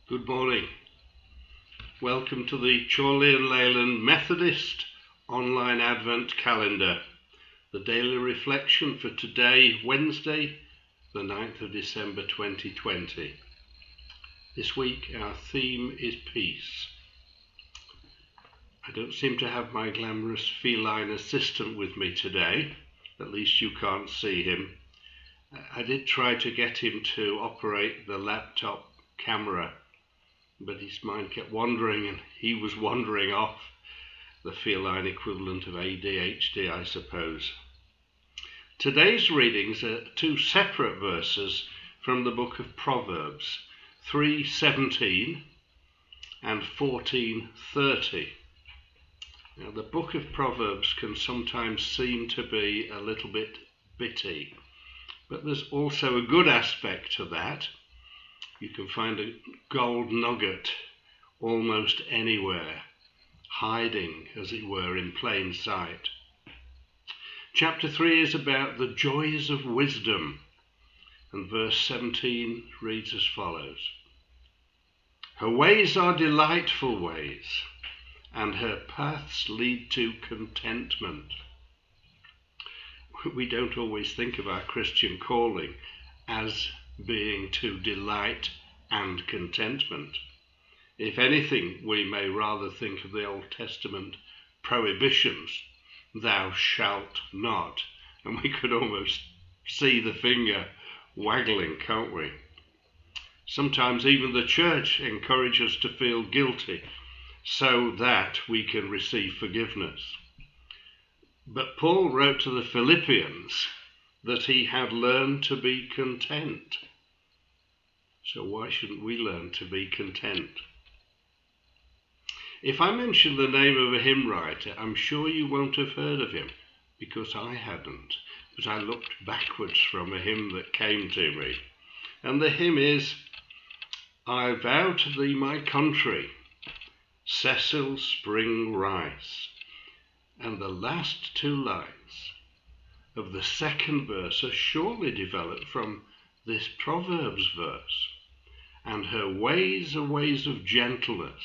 Good morning. Welcome to the Chorley and Leyland Methodist online Advent calendar. The daily reflection for today, Wednesday, the 9th of December 2020. This week our theme is peace. I don't seem to have my glamorous feline assistant with me today. At least you can't see him. I did try to get him to operate the laptop camera, but his mind kept wandering and he was wandering off, the feline equivalent of ADHD, I suppose. Today's readings are two separate verses from the book of Proverbs, 3:17 and 14:30. Now, the book of Proverbs can sometimes seem to be a little bit bitty, but there's also a good aspect to that. You can find a gold nugget almost anywhere, hiding, as it were, in plain sight. Chapter 3 is about the joys of wisdom, and verse 17 reads as follows. Her ways are delightful ways, and her paths lead to contentment. We don't always think of our Christian calling as being to delight and contentment. If anything, we may rather think of the Old Testament prohibitions, thou shalt not, and we could almost see the finger waggling, can't we? Sometimes even the church encourages us to feel guilty so that we can receive forgiveness. But Paul wrote to the Philippians that he had learned to be content. So why shouldn't we learn to be content? If I mention the name of a hymn writer, I'm sure you won't have heard of him, because I hadn't. But I looked backwards from a hymn that came to me. And the hymn is, I vow to thee my country, Cecil Spring Rice. And the last two lines of the second verse are surely developed from this Proverbs verse. And her ways are ways of gentleness,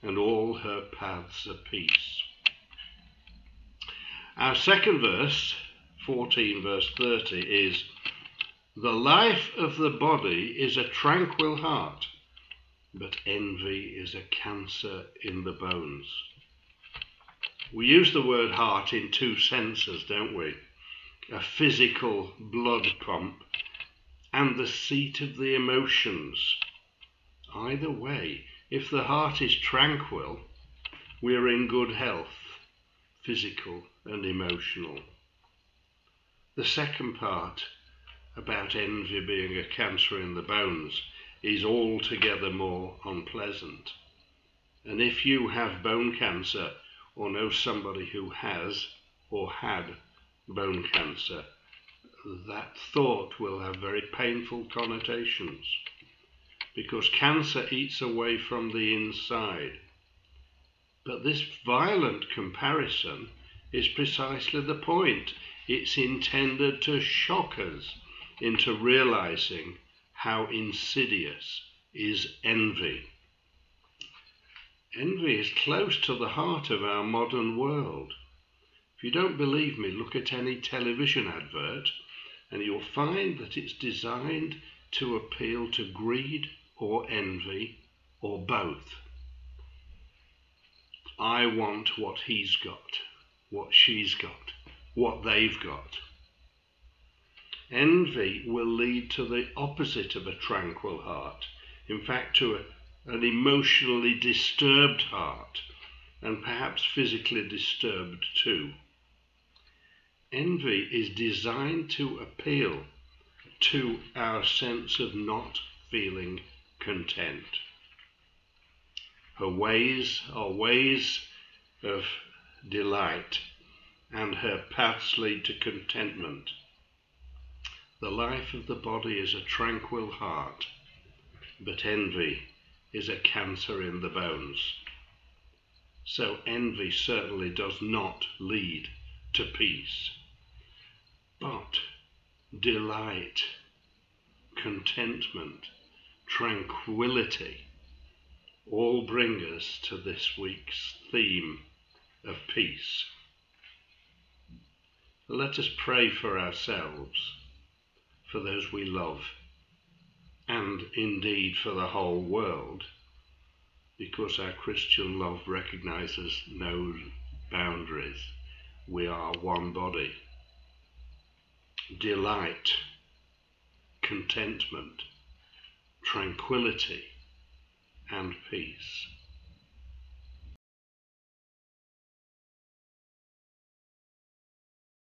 and all her paths are peace. Our second verse, 14 verse 30, is, the life of the body is a tranquil heart, but envy is a cancer in the bones. We use the word heart in two senses, don't we? A physical blood pump and the seat of the emotions. Either way, if the heart is tranquil, we are in good health, physical and emotional. The second part, about envy being a cancer in the bones, is altogether more unpleasant. And if you have bone cancer, or know somebody who has or had bone cancer, that thought will have very painful connotations, because cancer eats away from the inside. But this violent comparison is precisely the point. It's intended to shock us into realizing how insidious is envy. Envy is close to the heart of our modern world. If you don't believe me, look at any television advert and you'll find that it's designed to appeal to greed or envy or both. I want what he's got, what she's got, what they've got. Envy will lead to the opposite of a tranquil heart, in fact to an emotionally disturbed heart, and perhaps physically disturbed too. Envy is designed to appeal to our sense of not feeling content. Her ways are ways of delight, and her paths lead to contentment. The life of the body is a tranquil heart, but envy is a cancer in the bones. So envy certainly does not lead to peace. But delight, contentment, tranquility, all bring us to this week's theme of peace. Let us pray for ourselves, for those we love, and indeed for the whole world, because our Christian love recognizes no boundaries. We are one body. Delight, contentment, tranquility, and peace.